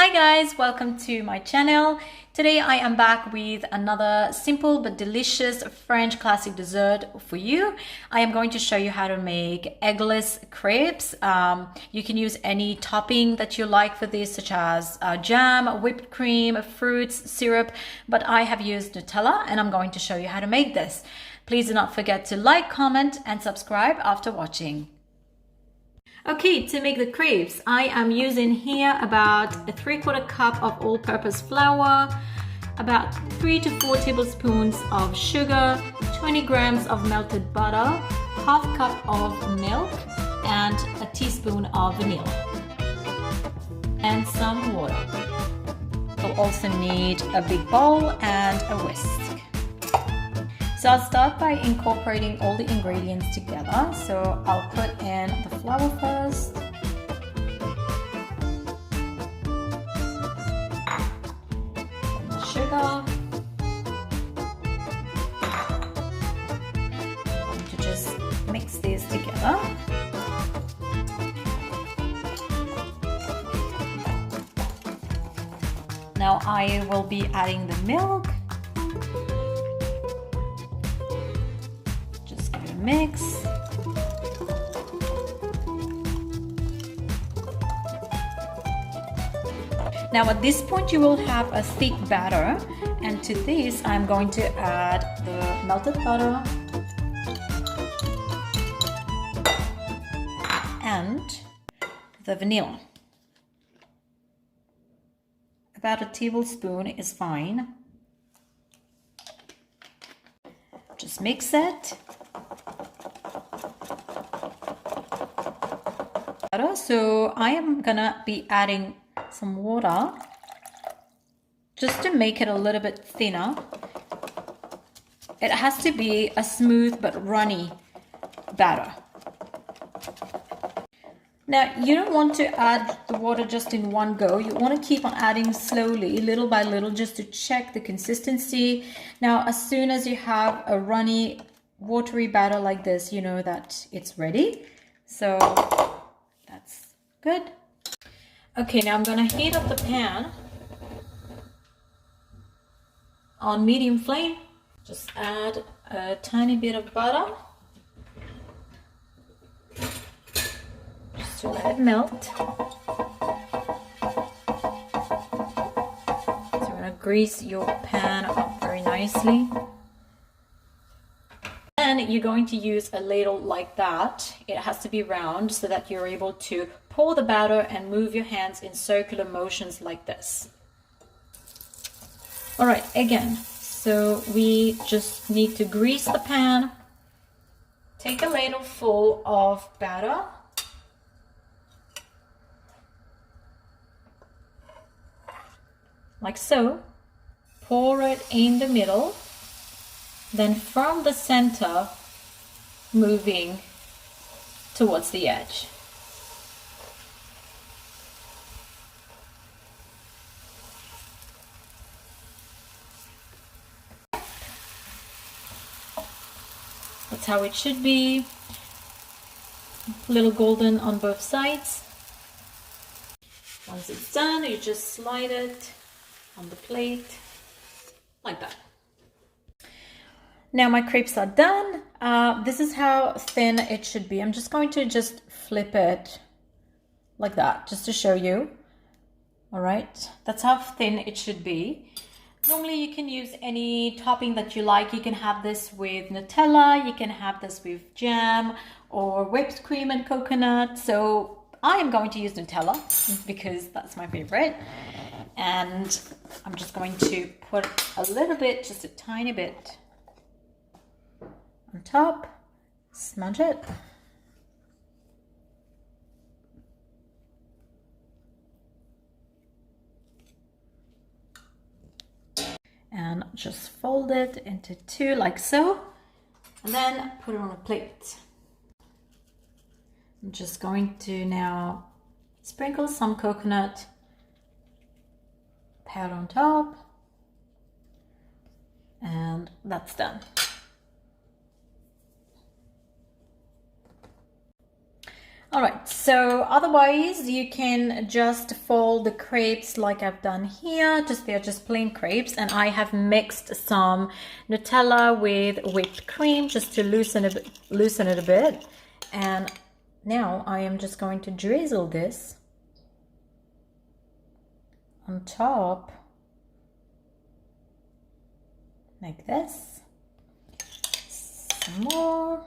Hi guys, welcome to my channel. Today I am back with another simple but delicious French classic dessert for you. I am going to show you how to make eggless crepes. You can use any topping that you like for this, such as jam, whipped cream, fruits, syrup, but I have used Nutella and I'm going to show you how to make this. Please do not forget to like, comment and subscribe after watching. Okay, to make the crepes, I am using here about a 3/4 cup of all-purpose flour, about 3 to 4 tablespoons of sugar, 20 grams of melted butter, half cup of milk, and a teaspoon of vanilla, and some water. You'll also need a big bowl and a whisk. So I'll start by incorporating all the ingredients together. So I'll put in the flour first. The sugar. I'm going to just mix these together. Now I will be adding the milk. Mix. Now at this point you will have a thick batter, and to this I'm going to add the melted butter and the vanilla. About a tablespoon is fine. Just mix it. So I am gonna be adding some water just to make it a little bit thinner. It has to be a smooth but runny batter. Now you don't want to add the water just in one go. You want to keep on adding slowly, little by little, just to check the consistency. Now as soon as you have a runny, watery batter like this, you know that it's ready. So that's good. Okay, now I'm gonna heat up the pan on medium flame. Just add a tiny bit of butter just to let it melt. So you're gonna grease your pan up very nicely. Then you're going to use a ladle like that. It has to be round so that you're able to pour the batter and move your hands in circular motions like this. All right, again, so we just need to grease the pan. Take a ladle full of batter. Like so. Pour it in the middle. Then from the center, moving towards the edge. That's how it should be. A little golden on both sides. Once it's done, you just slide it on the plate like that. Now my crepes are done. This is how thin it should be. I'm just going to flip it like that, just to show you. All right, that's how thin it should be. Normally you can use any topping that you like. You can have this with Nutella, you can have this with jam or whipped cream and coconut. So I am going to use Nutella because that's my favorite. And I'm just going to put a little bit, just a tiny bit on top, smudge it. And just fold it into two like so, and then put it on a plate. I'm just going to now sprinkle some coconut powder on top, and that's done. All right, so otherwise you can just fold the crepes like I've done here. They're just plain crepes, and I have mixed some Nutella with whipped cream just to loosen it a bit. And now I am just going to drizzle this on top like this. Some more.